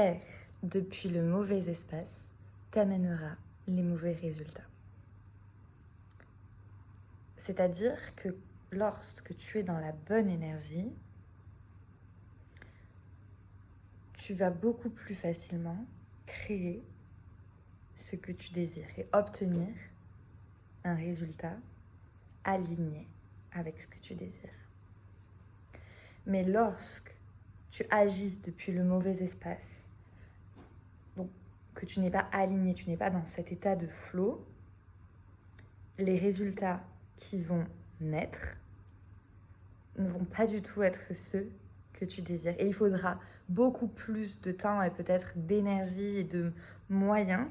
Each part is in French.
faire depuis le mauvais espace t'amènera les mauvais résultats. C'est-à-dire que lorsque tu es dans la bonne énergie, tu vas beaucoup plus facilement créer ce que tu désires et obtenir un résultat aligné avec ce que tu désires. Mais lorsque tu agis depuis le mauvais espace, donc que tu n'es pas aligné, tu n'es pas dans cet état de flow, les résultats qui vont naître ne vont pas du tout être ceux que tu désires. Et il faudra beaucoup plus de temps et peut-être d'énergie et de moyens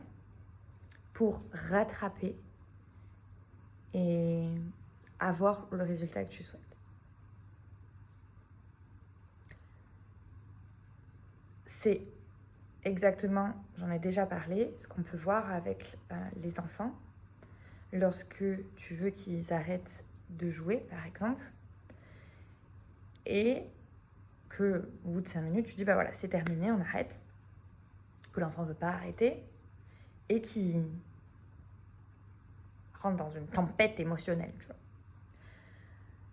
pour rattraper et avoir le résultat que tu souhaites. C'est exactement, j'en ai déjà parlé, ce qu'on peut voir avec les enfants. Lorsque tu veux qu'ils arrêtent de jouer, par exemple, et qu'au bout de 5 minutes, tu dis, bah voilà, c'est terminé, on arrête, que l'enfant ne veut pas arrêter, et qu'il rentre dans une tempête émotionnelle, tu vois.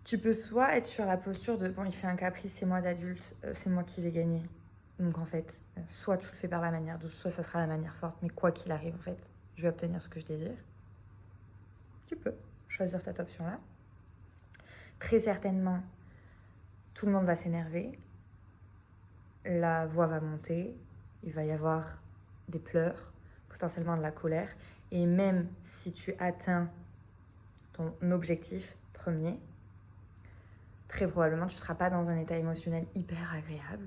Tu peux soit être sur la posture de, bon, il fait un caprice, c'est moi l'adulte, c'est moi qui vais gagner. Donc en fait, soit tu le fais par la manière douce, soit ça sera la manière forte, mais quoi qu'il arrive, en fait, je vais obtenir ce que je désire. Tu peux choisir cette option-là. Très certainement, tout le monde va s'énerver, la voix va monter, il va y avoir des pleurs, potentiellement de la colère, et même si tu atteins ton objectif premier, très probablement tu ne seras pas dans un état émotionnel hyper agréable.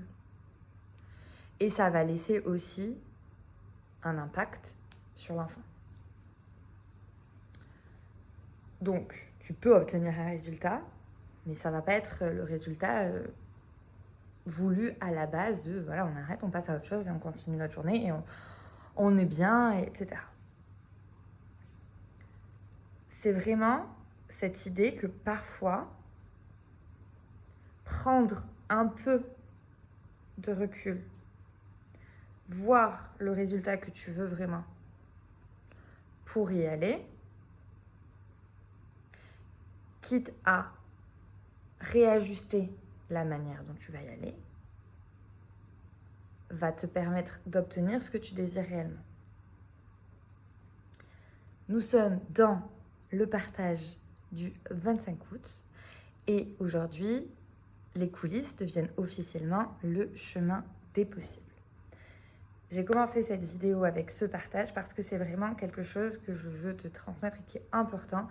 Et ça va laisser aussi un impact sur l'enfant. Donc, tu peux obtenir un résultat, mais ça ne va pas être le résultat voulu à la base de, voilà, on arrête, on passe à autre chose et on continue notre journée et on est bien, etc. C'est vraiment cette idée que parfois, prendre un peu de recul, voir le résultat que tu veux vraiment pour y aller, quitte à réajuster la manière dont tu vas y aller, va te permettre d'obtenir ce que tu désires réellement. Nous sommes dans le partage du 25 août et aujourd'hui, les coulisses deviennent officiellement le chemin des possibles. J'ai commencé cette vidéo avec ce partage parce que c'est vraiment quelque chose que je veux te transmettre et qui est important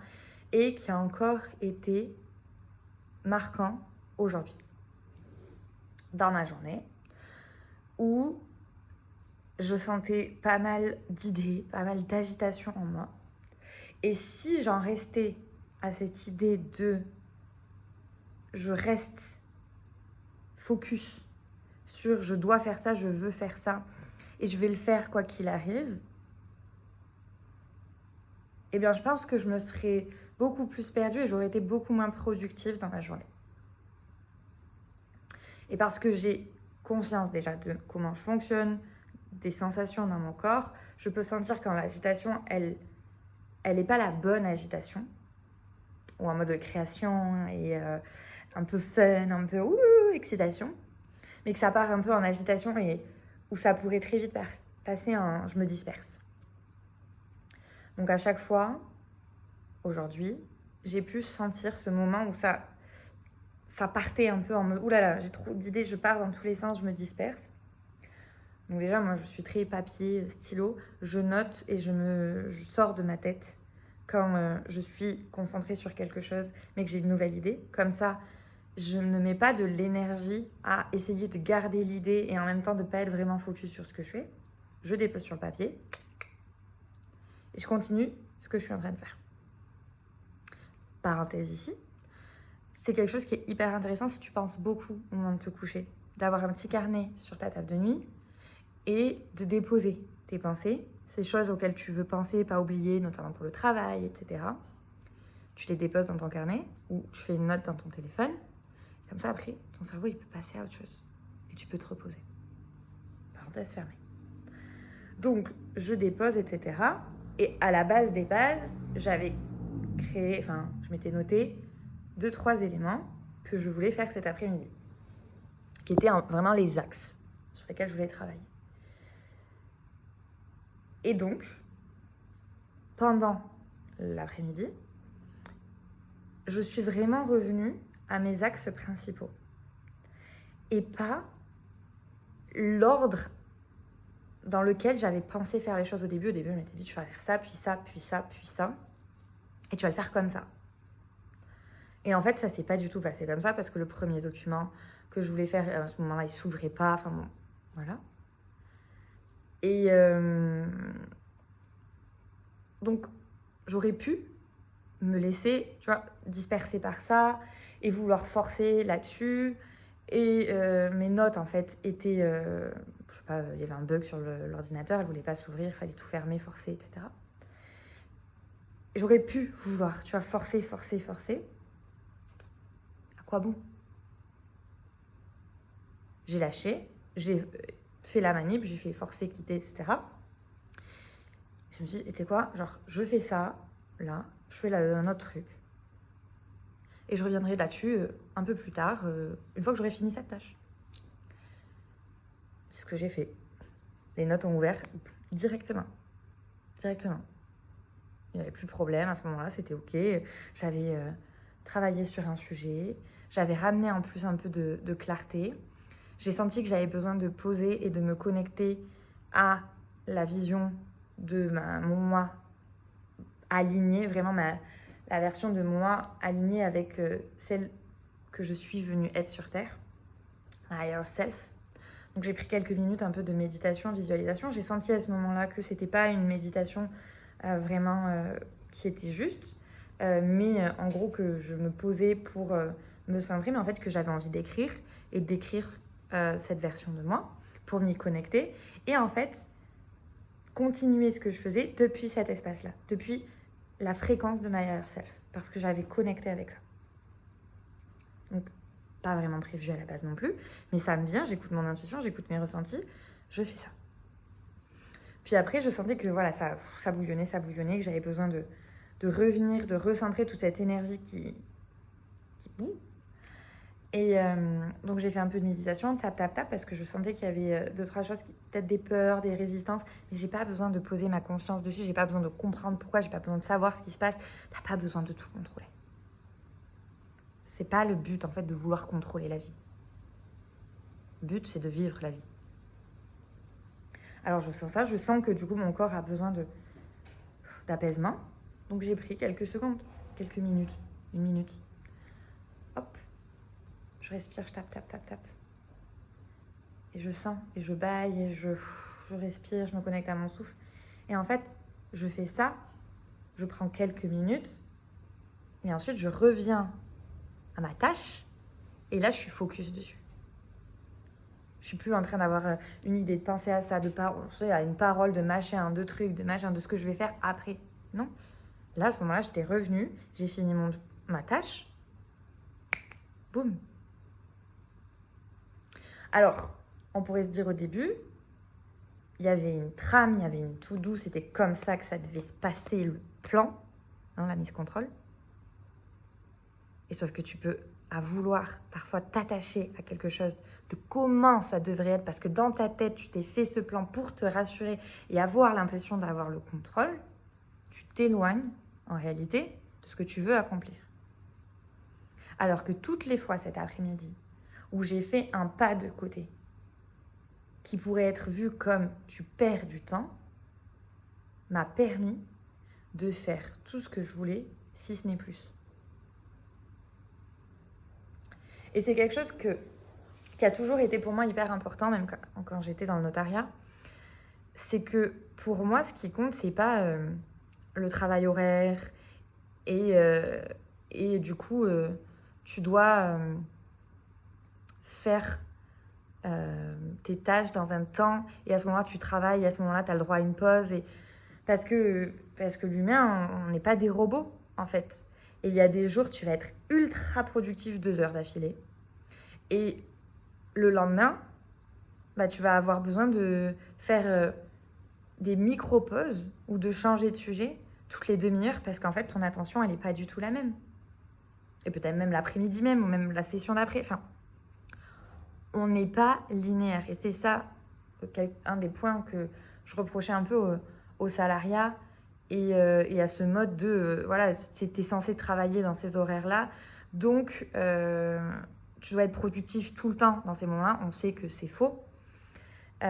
et qui a encore été marquant aujourd'hui dans ma journée où je sentais pas mal d'idées, pas mal d'agitation en moi. Et si j'en restais à cette idée de je reste focus sur je dois faire ça, je veux faire ça et je vais le faire quoi qu'il arrive, eh bien je pense que je me serais beaucoup plus perdue et j'aurais été beaucoup moins productive dans ma journée. Et parce que j'ai conscience déjà de comment je fonctionne, des sensations dans mon corps, je peux sentir quand l'agitation, elle n'est pas la bonne agitation, ou en mode création et un peu fun, un peu excitation, mais que ça part un peu en agitation et où ça pourrait très vite passer en je me disperse. Donc à chaque fois, aujourd'hui, j'ai pu sentir ce moment où ça partait un peu en mode oulala, j'ai trop d'idées, je pars dans tous les sens, je me disperse. Donc déjà, moi, je suis très papier, stylo. Je note et je sors de ma tête quand je suis concentrée sur quelque chose, mais que j'ai une nouvelle idée. Comme ça, je ne mets pas de l'énergie à essayer de garder l'idée et en même temps de ne pas être vraiment focus sur ce que je fais. Je dépose sur le papier et je continue ce que je suis en train de faire. Parenthèse ici, c'est quelque chose qui est hyper intéressant si tu penses beaucoup au moment de te coucher. D'avoir un petit carnet sur ta table de nuit et de déposer tes pensées, ces choses auxquelles tu veux penser, pas oublier, notamment pour le travail, etc. Tu les déposes dans ton carnet ou tu fais une note dans ton téléphone. Comme ça, après, ton cerveau, il peut passer à autre chose et tu peux te reposer. parenthèse fermée. Donc, je dépose, etc. Et à la base des bases, j'avais créé, enfin, je m'étais noté 2-3 éléments que je voulais faire cet après-midi, qui étaient vraiment les axes sur lesquels je voulais travailler. Et donc, pendant l'après-midi, je suis vraiment revenue à mes axes principaux. Et pas l'ordre dans lequel j'avais pensé faire les choses au début. Au début, je m'étais dit, tu vas faire ça, puis ça, puis ça, puis ça. Et tu vas le faire comme ça. Et en fait, ça s'est pas du tout passé comme ça parce que le premier document que je voulais faire, à ce moment-là, il s'ouvrait pas. Enfin bon, voilà. Et donc, j'aurais pu me laisser, tu vois, disperser par ça et vouloir forcer là-dessus. Et mes notes, en fait, étaient... je sais pas, il y avait un bug sur l'ordinateur, elle voulait pas s'ouvrir, il fallait tout fermer, forcer, etc. J'aurais pu vouloir, tu vois, forcer. À quoi bon? J'ai lâché, j'ai fait la manip, j'ai fait forcer, quitter, etc. Je me suis dit, et tu sais quoi, genre, je fais ça, là, je fais un autre truc. Et je reviendrai là-dessus un peu plus tard, une fois que j'aurai fini cette tâche. C'est ce que j'ai fait. Les notes ont ouvert directement. Il n'y avait plus de problème à ce moment-là, c'était OK. J'avais travaillé sur un sujet. J'avais ramené en plus un peu de clarté. J'ai senti que j'avais besoin de poser et de me connecter à la vision de mon moi aligné, vraiment la version de moi alignée avec celle que je suis venue être sur Terre, my higher self. Donc j'ai pris quelques minutes un peu de méditation, visualisation. J'ai senti à ce moment-là que c'était pas une méditation vraiment qui était juste, mais en gros que je me posais pour me centrer, mais en fait que j'avais envie d'écrire et d'écrire cette version de moi pour m'y connecter et en fait continuer ce que je faisais depuis cet espace-là, depuis la fréquence de my higher self, parce que j'avais connecté avec ça. Donc pas vraiment prévu à la base non plus, mais ça me vient, j'écoute mon intuition, j'écoute mes ressentis, je fais ça. Puis après, je sentais que voilà, ça bouillonnait, que j'avais besoin de revenir, de recentrer toute cette énergie qui boue. Et donc j'ai fait un peu de méditation, tap, parce que je sentais qu'il y avait 2-3 choses, peut-être des peurs, des résistances, mais j'ai pas besoin de poser ma conscience dessus, j'ai pas besoin de comprendre pourquoi, j'ai pas besoin de savoir ce qui se passe, t'as pas besoin de tout contrôler. C'est pas le but en fait de vouloir contrôler la vie. Le but c'est de vivre la vie. Alors je sens ça, je sens que du coup mon corps a besoin d'apaisement. Donc j'ai pris quelques secondes, quelques minutes, 1 minute. Hop, je respire, je tape. Et je sens, et je baille, et je respire, je me connecte à mon souffle. Et en fait, je fais ça, je prends quelques minutes, et ensuite je reviens à ma tâche, et là je suis focus dessus. Je suis plus en train d'avoir une idée, de penser à ça, à une parole, de machin, de trucs, de machin, de ce que je vais faire après. Non. Là, à ce moment-là, j'étais revenue, j'ai fini ma tâche. Boum. Alors, on pourrait se dire au début, il y avait une trame, il y avait une to-do, c'était comme ça que ça devait se passer le plan, hein, la mise contrôle. Et sauf que tu peux à vouloir parfois t'attacher à quelque chose de comment ça devrait être parce que dans ta tête, tu t'es fait ce plan pour te rassurer et avoir l'impression d'avoir le contrôle, tu t'éloignes en réalité de ce que tu veux accomplir. Alors que toutes les fois cet après-midi où j'ai fait un pas de côté qui pourrait être vu comme tu perds du temps, m'a permis de faire tout ce que je voulais, si ce n'est plus. Et c'est quelque chose qui a toujours été pour moi hyper important, même quand j'étais dans le notariat. C'est que pour moi, ce qui compte, c'est pas le travail horaire et du coup, tu dois faire tes tâches dans un temps et à ce moment-là, tu travailles et à ce moment-là, tu as le droit à une pause. Parce que l'humain, on n'est pas des robots, en fait. Et il y a des jours, tu vas être ultra productif 2 heures d'affilée. Et le lendemain, tu vas avoir besoin de faire des micro-pauses ou de changer de sujet toutes les demi-heures parce qu'en fait, ton attention, elle n'est pas du tout la même. Et peut-être même l'après-midi même, ou même la session d'après. Enfin, on n'est pas linéaire. Et c'est ça, un des points que je reprochais un peu au salariat et à ce mode de, voilà, tu es censé travailler dans ces horaires-là. Donc, tu dois être productif tout le temps dans ces moments-là. On sait que c'est faux. Et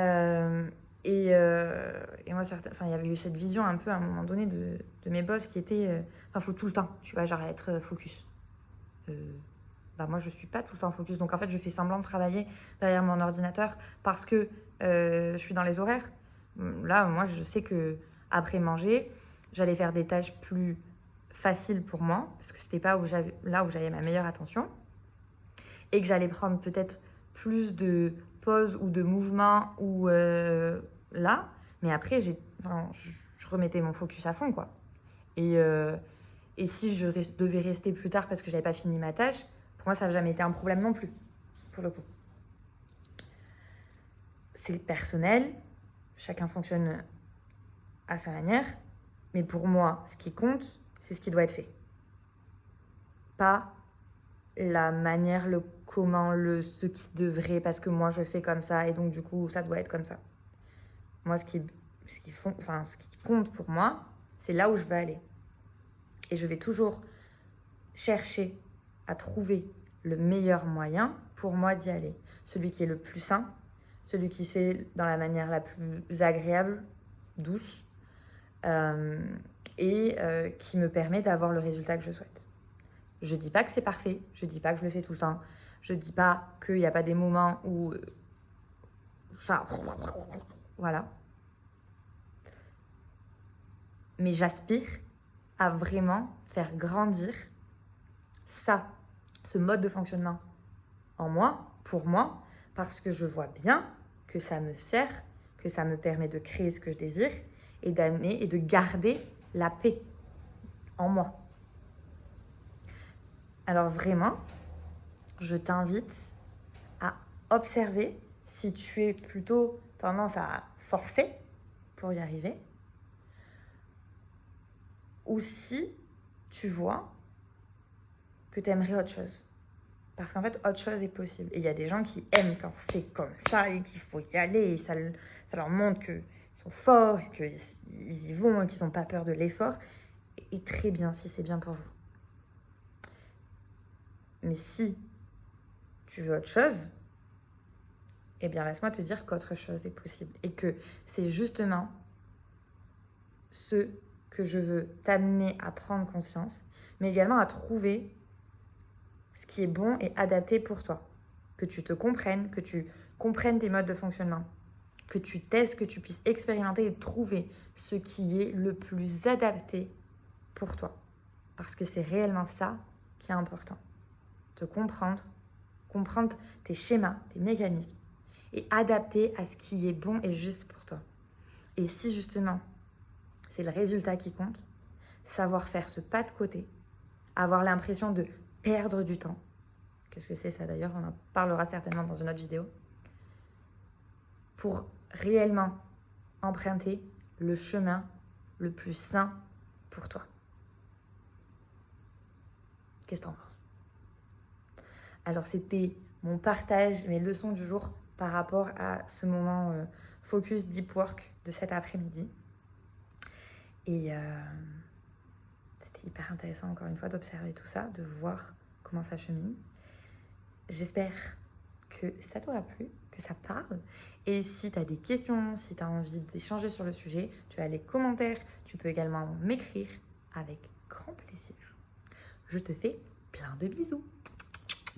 moi, il y avait eu cette vision un peu à un moment donné de mes boss qui était, faut tout le temps, tu vois, genre être focus. Moi, je suis pas tout le temps focus. Donc, en fait, je fais semblant de travailler derrière mon ordinateur parce que je suis dans les horaires. Là, moi, je sais que après manger, j'allais faire des tâches plus faciles pour moi parce que c'était pas là où j'avais ma meilleure attention et que j'allais prendre peut-être plus de pauses ou de mouvements ou là. Mais après, je remettais mon focus à fond, quoi. Et si je devais rester plus tard parce que j'avais pas fini ma tâche, pour moi, ça n'a jamais été un problème non plus, pour le coup. C'est personnel, chacun fonctionne à sa manière, mais pour moi, ce qui compte, c'est ce qui doit être fait. Pas la manière, le comment, ce qui devrait, parce que moi, je fais comme ça, et donc du coup, ça doit être comme ça. Moi, ce qui compte pour moi, c'est là où je veux aller. Et je vais toujours chercher à trouver le meilleur moyen pour moi d'y aller. Celui qui est le plus sain, celui qui se fait dans la manière la plus agréable, douce, et qui me permet d'avoir le résultat que je souhaite. Je dis pas que c'est parfait, je dis pas que je le fais tout le temps, je dis pas qu'il n'y a pas des moments où ça... Voilà. Mais j'aspire à vraiment faire grandir ça, ce mode de fonctionnement en moi, pour moi, parce que je vois bien que ça me sert, que ça me permet de créer ce que je désire et d'amener et de garder la paix en moi. Alors vraiment, je t'invite à observer si tu es plutôt tendance à forcer pour y arriver ou si tu vois que tu aimerais autre chose. Parce qu'en fait, autre chose est possible. Et il y a des gens qui aiment quand c'est comme ça et qu'il faut y aller. Et ça leur montre qu'ils sont forts et qu'ils y vont et qu'ils n'ont pas peur de l'effort. Et très bien, si c'est bien pour vous. Mais si tu veux autre chose, eh bien, laisse-moi te dire qu'autre chose est possible. Et que c'est justement ce que je veux t'amener à prendre conscience, mais également à trouver ce qui est bon et adapté pour toi. Que tu te comprennes, que tu comprennes tes modes de fonctionnement, que tu testes, que tu puisses expérimenter et trouver ce qui est le plus adapté pour toi. Parce que c'est réellement ça qui est important. Te comprendre tes schémas, tes mécanismes et adapter à ce qui est bon et juste pour toi. Et si justement, c'est le résultat qui compte, savoir faire ce pas de côté, avoir l'impression de perdre du temps. Qu'est-ce que c'est ça d'ailleurs? On en parlera certainement dans une autre vidéo. Pour réellement emprunter le chemin le plus sain pour toi. Qu'est-ce que t'en penses? Alors c'était mon partage, mes leçons du jour par rapport à ce moment focus deep work de cet après-midi. Et c'était hyper intéressant encore une fois d'observer tout ça, de voir comment ça chemine. J'espère que ça t'aura plu, que ça parle. Et si tu as des questions, si tu as envie d'échanger sur le sujet, tu as les commentaires, tu peux également m'écrire avec grand plaisir. Je te fais plein de bisous.